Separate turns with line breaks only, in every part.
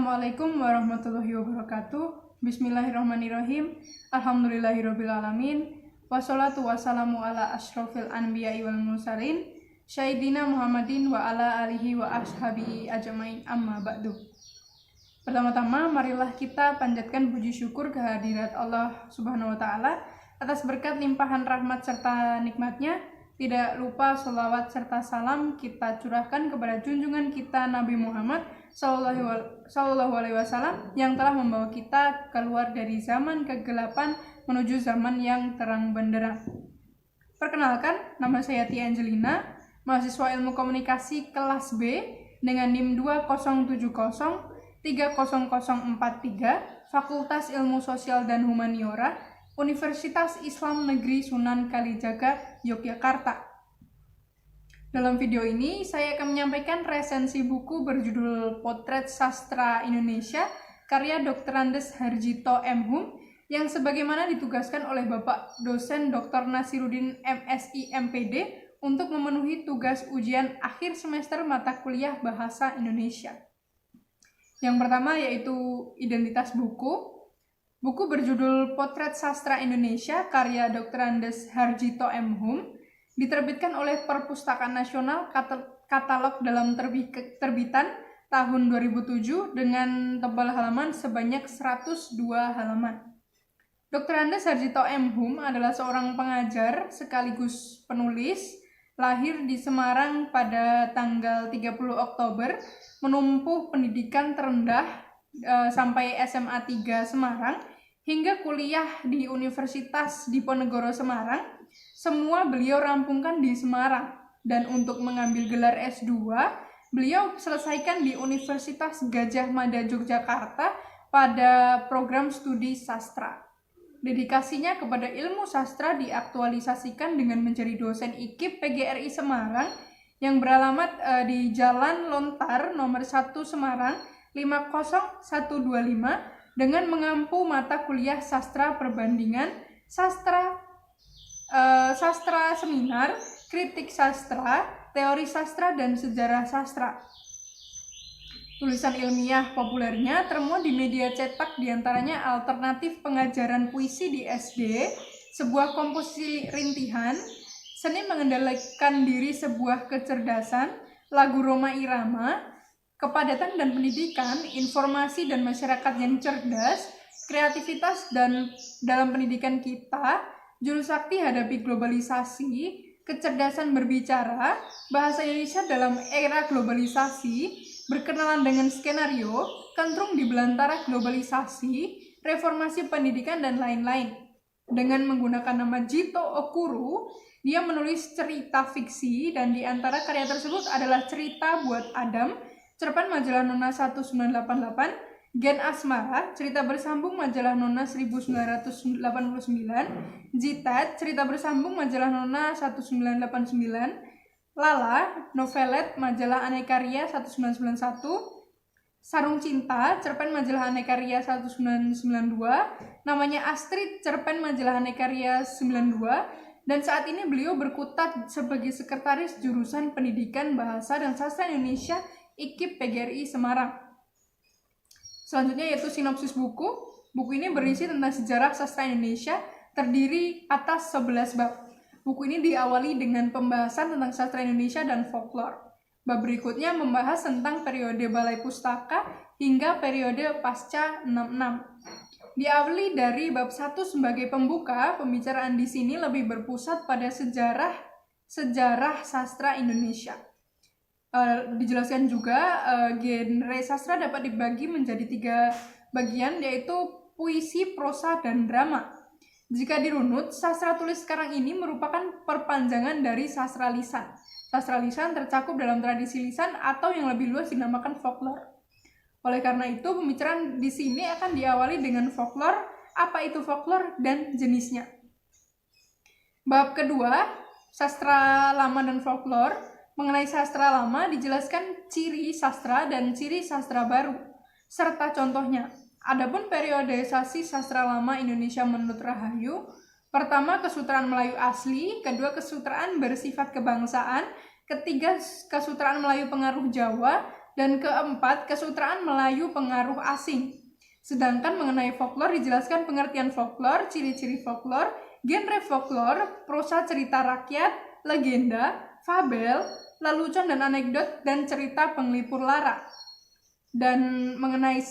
Assalamualaikum warahmatullahi wabarakatuh. Bismillahirrahmanirrahim. Alhamdulillahirrabbilalamin. Wassalatu wassalamu ala asyrofil anbiya'i wal mursalin Sayyidina Muhammadin wa ala alihi wa ashabihi ajmain, amma ba'du. Pertama-tama marilah kita panjatkan puji syukur kehadirat Allah Subhanahu wa ta'ala atas berkat limpahan rahmat serta nikmatnya. Tidak lupa sholawat serta salam kita curahkan kepada junjungan kita Nabi Muhammad Sallallahu Alaihi Wasallam yang telah membawa kita keluar dari zaman kegelapan menuju zaman yang terang benderang. Perkenalkan, nama saya Tia Angelina, mahasiswa Ilmu Komunikasi kelas B dengan NIM 20703043, Fakultas Ilmu Sosial dan Humaniora, Universitas Islam Negeri Sunan Kalijaga, Yogyakarta. Dalam video ini, saya akan menyampaikan resensi buku berjudul Potret Sastra Indonesia, karya Dr. Andes Harjito M.Hum, yang sebagaimana ditugaskan oleh Bapak dosen Dr. Nasiruddin MSI MPD untuk memenuhi tugas ujian akhir semester mata kuliah Bahasa Indonesia. Yang pertama yaitu identitas buku. Buku berjudul Potret Sastra Indonesia, karya Dr. Andes Harjito M.Hum, diterbitkan oleh Perpustakaan Nasional Katalog dalam terbitan tahun 2007 dengan tebal halaman sebanyak 102 halaman. Dr. Andes Harjito M.Hum adalah seorang pengajar sekaligus penulis, lahir di Semarang pada tanggal 30 Oktober, menempuh pendidikan terendah sampai SMA 3 Semarang, hingga kuliah di Universitas Diponegoro Semarang. Semua beliau rampungkan di Semarang, dan untuk mengambil gelar S2, beliau selesaikan di Universitas Gadjah Mada Yogyakarta pada program studi sastra. Dedikasinya kepada ilmu sastra diaktualisasikan dengan menjadi dosen IKIP PGRI Semarang yang beralamat di Jalan Lontar nomor 1 Semarang 50125 dengan mengampu mata kuliah sastra perbandingan, sastra seminar, kritik sastra, teori sastra, dan sejarah sastra. Tulisan ilmiah populernya termuat di media cetak, diantaranya Alternatif Pengajaran Puisi di SD, sebuah komposisi rintihan, Seni Mengendalikan Diri Sebuah Kecerdasan, Lagu Roma Irama, Kepadatan dan Pendidikan, Informasi dan Masyarakat yang Cerdas, Kreativitas dan dalam Pendidikan Kita, Jurusakti Hadapi Globalisasi, Kecerdasan Berbicara, Bahasa Indonesia dalam Era Globalisasi, Berkenalan dengan Skenario, Kentrung di Belantara Globalisasi, Reformasi Pendidikan, dan lain-lain. Dengan menggunakan nama Jito Okuru, dia menulis cerita fiksi, dan di antara karya tersebut adalah Cerita Buat Adam, cerpen majalah Nona 1988, Gen Asmara, cerita bersambung majalah Nona 1989, Jitat, cerita bersambung majalah Nona 1989, Lala, novelet majalah Aneka Ria 1991, Sarung Cinta, cerpen majalah Aneka Ria 1992, Namanya Astrid, cerpen majalah Aneka Ria 92, dan saat ini beliau berkutat sebagai sekretaris jurusan Pendidikan Bahasa dan Sastra Indonesia IKIP PGRI Semarang. Selanjutnya yaitu sinopsis buku. Buku ini berisi tentang sejarah sastra Indonesia, terdiri atas 11 bab. Buku ini diawali dengan pembahasan tentang sastra Indonesia dan folklore. Bab berikutnya membahas tentang periode Balai Pustaka hingga periode pasca 66. Diawali dari bab 1 sebagai pembuka, pembicaraan di sini lebih berpusat pada sejarah sastra Indonesia. Dijelaskan juga genre sastra dapat dibagi menjadi 3 bagian, yaitu puisi, prosa, dan drama. Jika dirunut, sastra tulis sekarang ini merupakan perpanjangan dari sastra lisan. Sastra lisan tercakup dalam tradisi lisan atau yang lebih luas dinamakan folklore. Oleh karena itu, pembicaraan di sini akan diawali dengan folklore, apa itu folklore, dan jenisnya. Bab kedua, sastra lama dan folklore. Mengenai sastra lama dijelaskan ciri sastra dan ciri sastra baru, serta contohnya. Adapun periodisasi sastra lama Indonesia menurut Rahayu, pertama kesutraan Melayu asli, kedua kesutraan bersifat kebangsaan, ketiga kesutraan Melayu pengaruh Jawa, dan keempat, kesutraan Melayu pengaruh asing. Sedangkan mengenai folklore dijelaskan pengertian folklore, ciri-ciri folklore, genre folklore, prosa cerita rakyat, legenda, fabel, lelucon dan anekdot, dan cerita penglipur lara. Dan mengenai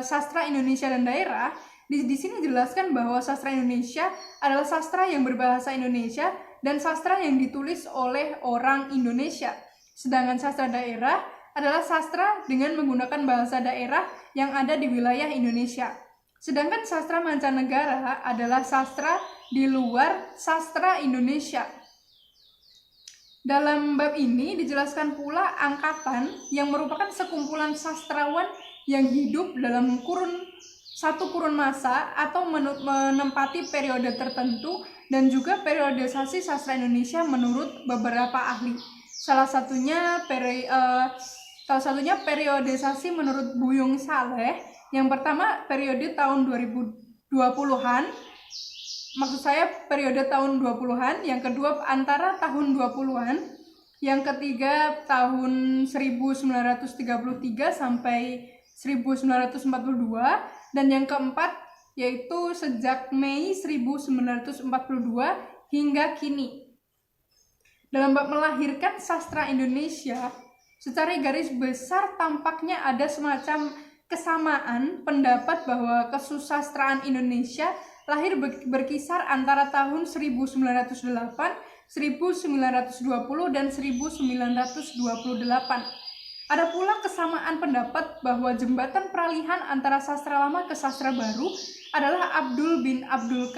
sastra Indonesia dan daerah, di sini dijelaskan bahwa sastra Indonesia adalah sastra yang berbahasa Indonesia dan sastra yang ditulis oleh orang Indonesia. Sedangkan sastra daerah adalah sastra dengan menggunakan bahasa daerah yang ada di wilayah Indonesia. Sedangkan sastra mancanegara adalah sastra di luar sastra Indonesia. Dalam bab ini dijelaskan pula angkatan yang merupakan sekumpulan sastrawan yang hidup dalam satu kurun masa atau menempati periode tertentu dan juga periodisasi sastra Indonesia menurut beberapa ahli. Salah satunya periodisasi menurut Buyung Saleh. Yang pertama periode tahun 2020-an. Maksud saya periode tahun 20-an, yang kedua antara tahun 20-an, yang ketiga tahun 1933 sampai 1942, dan yang keempat yaitu sejak Mei 1942 hingga kini. Dalam bab melahirkan sastra Indonesia, secara garis besar tampaknya ada semacam kesamaan pendapat bahwa kesusastraan Indonesia lahir berkisar antara tahun 1908, 1920, dan 1928. Ada pula kesamaan pendapat bahwa jembatan peralihan antara sastra lama ke sastra baru adalah Abdul bin Abdul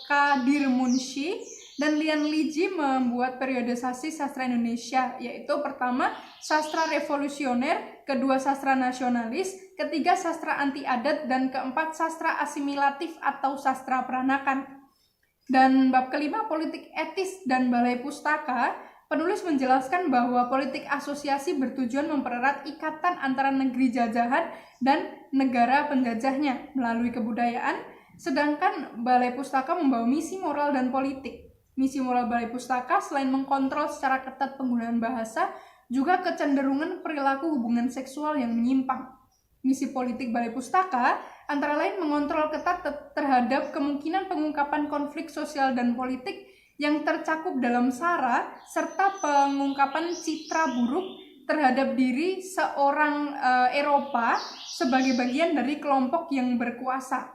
Qadir Munshi dan Lian Liji membuat periodisasi sastra Indonesia, yaitu pertama sastra revolusioner, kedua sastra nasionalis, ketiga sastra anti adat, dan keempat sastra asimilatif atau sastra peranakan. Dan bab kelima politik etis dan balai pustaka, penulis menjelaskan bahwa politik asosiasi bertujuan mempererat ikatan antara negeri jajahan dan negara penjajahnya melalui kebudayaan, sedangkan balai pustaka membawa misi moral dan politik. Misi moral balai pustaka selain mengkontrol secara ketat penggunaan bahasa, juga kecenderungan perilaku hubungan seksual yang menyimpang. Misi politik balai pustaka antara lain mengontrol ketat terhadap kemungkinan pengungkapan konflik sosial dan politik yang tercakup dalam sara, serta pengungkapan citra buruk terhadap diri seorang Eropa sebagai bagian dari kelompok yang berkuasa.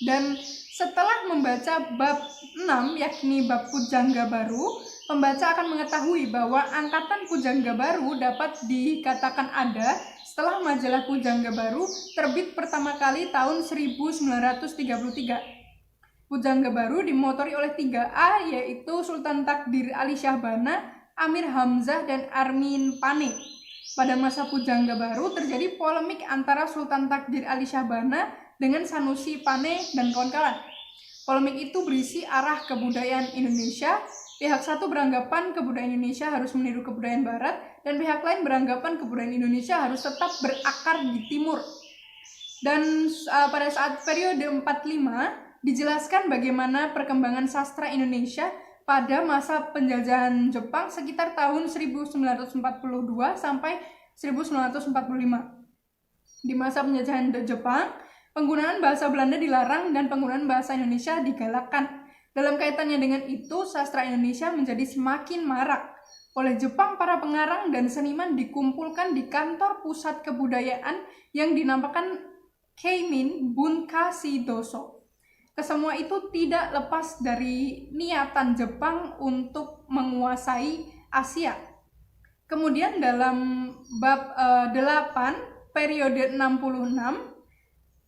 Dan setelah membaca bab 6, yakni bab Pujangga Baru, pembaca akan mengetahui bahwa angkatan Pujangga Baru dapat dikatakan ada setelah majalah Pujangga Baru terbit pertama kali tahun 1933. Pujangga Baru dimotori oleh 3A, yaitu Sultan Takdir Ali Syahbana, Amir Hamzah, dan Armin Pane. Pada masa Pujangga Baru terjadi polemik antara Sultan Takdir Ali Syahbana dengan Sanusi Pane dan kawan-kawan. Polemik itu berisi arah kebudayaan Indonesia. Pihak satu beranggapan kebudayaan Indonesia harus meniru kebudayaan Barat, dan pihak lain beranggapan kebudayaan Indonesia harus tetap berakar di Timur. Dan pada saat periode 45 dijelaskan bagaimana perkembangan sastra Indonesia pada masa penjajahan Jepang sekitar tahun 1942 sampai 1945. Di masa penjajahan Jepang, penggunaan bahasa Belanda dilarang dan penggunaan bahasa Indonesia digalakkan. Dalam kaitannya dengan itu, sastra Indonesia menjadi semakin marak. Oleh Jepang, para pengarang dan seniman dikumpulkan di kantor pusat kebudayaan yang dinamakan Keimin Bunkashi Doso. Kesemua itu tidak lepas dari niatan Jepang untuk menguasai Asia. Kemudian dalam bab 8, periode 66,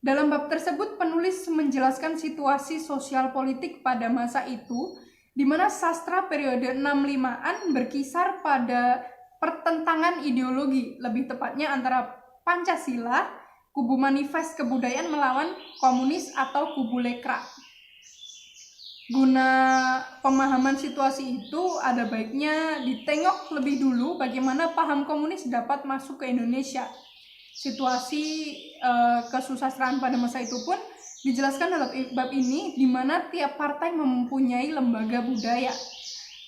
dalam bab tersebut penulis menjelaskan situasi sosial politik pada masa itu, di mana sastra periode 65-an berkisar pada pertentangan ideologi, lebih tepatnya antara Pancasila, kubu manifest kebudayaan melawan komunis atau kubu lekra. Guna pemahaman situasi itu, ada baiknya ditengok lebih dulu bagaimana paham komunis dapat masuk ke Indonesia. Situasi kesusastraan pada masa itu pun dijelaskan dalam bab ini, di mana tiap partai mempunyai lembaga budaya.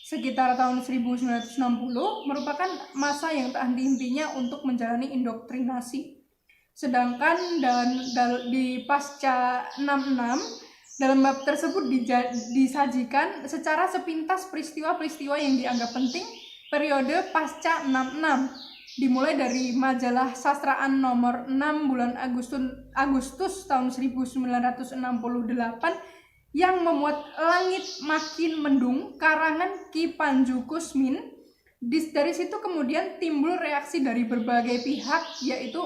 sekitar tahun 1960 merupakan masa yang tak henti-hentinya untuk menjalani indoktrinasi. Sedangkan di pasca 66, dalam bab tersebut disajikan secara sepintas peristiwa-peristiwa yang dianggap penting periode pasca 66, dimulai dari majalah Sastraan nomor 6 bulan Agustus tahun 1968 yang memuat Langit Makin Mendung karangan Ki Panju Kusmin. Dari situ kemudian timbul reaksi dari berbagai pihak, yaitu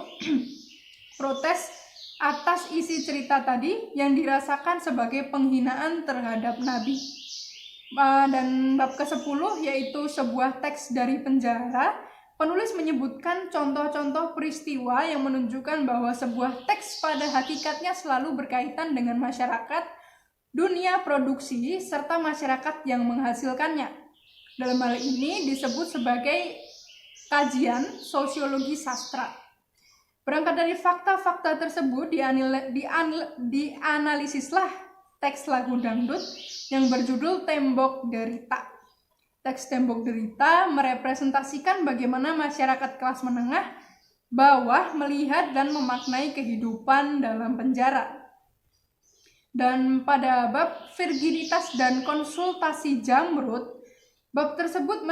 protes atas isi cerita tadi yang dirasakan sebagai penghinaan terhadap Nabi. Dan bab ke-10 yaitu sebuah teks dari penjara. Penulis menyebutkan contoh-contoh peristiwa yang menunjukkan bahwa sebuah teks pada hakikatnya selalu berkaitan dengan masyarakat, dunia produksi, serta masyarakat yang menghasilkannya. Dalam hal ini disebut sebagai kajian sosiologi sastra. Berangkat dari fakta-fakta tersebut dianalisislah teks lagu dangdut yang berjudul Tembok Derita. Teks Tembok Derita merepresentasikan bagaimana masyarakat kelas menengah bawah melihat dan memaknai kehidupan dalam penjara. Dan pada bab virginitas dan konsultasi Jamrud, bab tersebut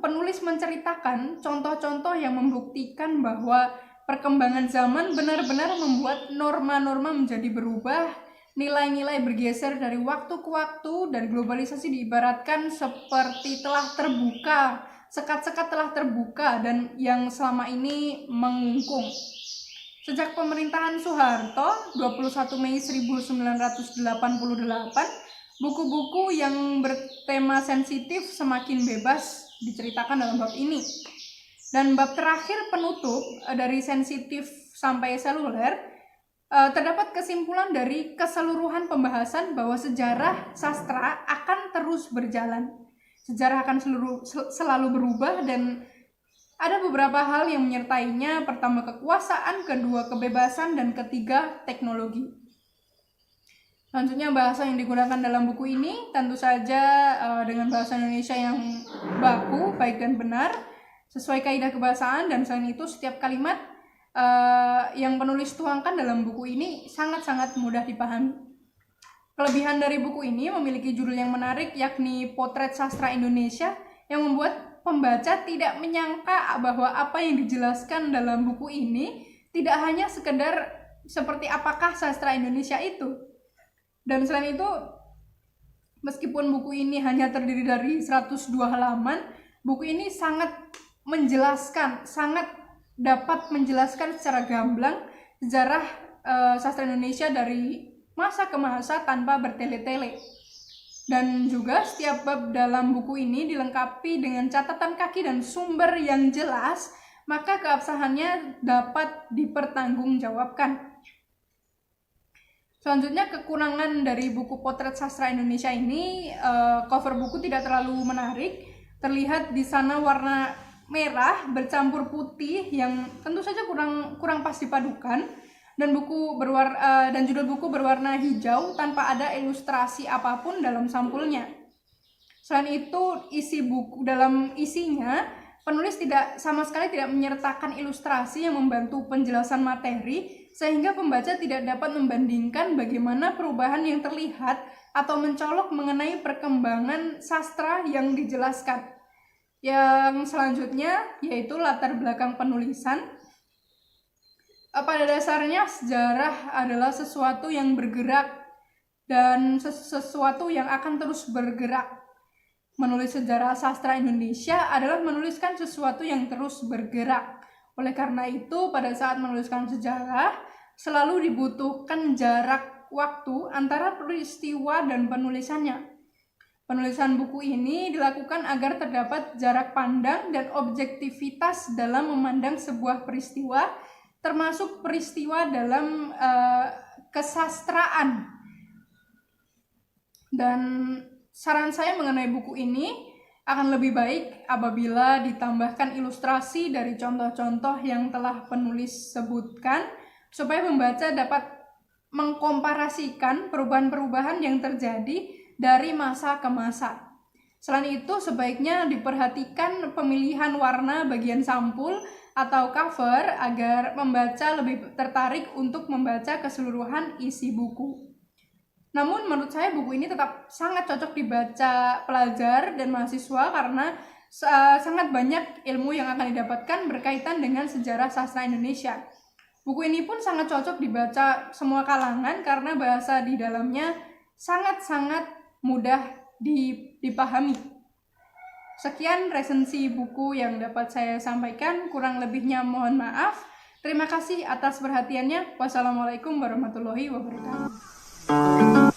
penulis menceritakan contoh-contoh yang membuktikan bahwa perkembangan zaman benar-benar membuat norma-norma menjadi berubah, nilai-nilai bergeser dari waktu ke waktu, dan globalisasi diibaratkan seperti telah terbuka, sekat-sekat telah terbuka dan yang selama ini mengungkung. Sejak pemerintahan Soeharto, 21 Mei 1988, buku-buku yang bertema sensitif semakin bebas diceritakan dalam bab ini. Dan bab terakhir penutup dari sensitif sampai seluler, terdapat kesimpulan dari keseluruhan pembahasan bahwa sejarah sastra akan terus berjalan. Sejarah akan selalu berubah dan ada beberapa hal yang menyertainya. Pertama, kekuasaan, kedua, kebebasan, dan ketiga, teknologi. Selanjutnya, bahasa yang digunakan dalam buku ini tentu saja dengan bahasa Indonesia yang baku, baik dan benar, sesuai kaidah kebahasaan, dan selain itu setiap kalimat yang penulis tuangkan dalam buku ini sangat-sangat mudah dipahami. Kelebihan dari buku ini memiliki judul yang menarik, yakni Potret Sastra Indonesia, yang membuat pembaca tidak menyangka bahwa apa yang dijelaskan dalam buku ini tidak hanya sekedar seperti apakah sastra Indonesia itu. Dan selain itu, meskipun buku ini hanya terdiri dari 102 halaman, buku ini sangat dapat menjelaskan secara gamblang sejarah sastra Indonesia dari masa ke masa tanpa bertele-tele. Dan juga setiap bab dalam buku ini dilengkapi dengan catatan kaki dan sumber yang jelas, maka keabsahannya dapat dipertanggungjawabkan. Selanjutnya, kekurangan dari buku Potret Sastra Indonesia ini, cover buku tidak terlalu menarik. Terlihat di sana warna merah bercampur putih yang tentu saja kurang pas dipadukan. Dan judul buku berwarna hijau tanpa ada ilustrasi apapun dalam sampulnya. Selain itu, dalam isinya penulis sama sekali tidak menyertakan ilustrasi yang membantu penjelasan materi, sehingga pembaca tidak dapat membandingkan bagaimana perubahan yang terlihat atau mencolok mengenai perkembangan sastra yang dijelaskan. Yang selanjutnya yaitu latar belakang penulisan. Pada dasarnya sejarah adalah sesuatu yang bergerak dan sesuatu yang akan terus bergerak. Menulis sejarah sastra Indonesia adalah menuliskan sesuatu yang terus bergerak. Oleh karena itu, pada saat menuliskan sejarah, selalu dibutuhkan jarak waktu antara peristiwa dan penulisannya. Penulisan buku ini dilakukan agar terdapat jarak pandang dan objektivitas dalam memandang sebuah peristiwa, termasuk peristiwa dalam kesastraan. Dan saran saya mengenai buku ini akan lebih baik apabila ditambahkan ilustrasi dari contoh-contoh yang telah penulis sebutkan, supaya pembaca dapat mengkomparasikan perubahan-perubahan yang terjadi dari masa ke masa. Selain itu, sebaiknya diperhatikan pemilihan warna bagian sampul atau cover agar pembaca lebih tertarik untuk membaca keseluruhan isi buku. Namun menurut saya buku ini tetap sangat cocok dibaca pelajar dan mahasiswa karena sangat banyak ilmu yang akan didapatkan berkaitan dengan sejarah sastra Indonesia. Buku ini pun sangat cocok dibaca semua kalangan karena bahasa di dalamnya sangat-sangat mudah dipahami. Sekian resensi buku yang dapat saya sampaikan, kurang lebihnya mohon maaf. Terima kasih atas perhatiannya. Wassalamualaikum warahmatullahi wabarakatuh.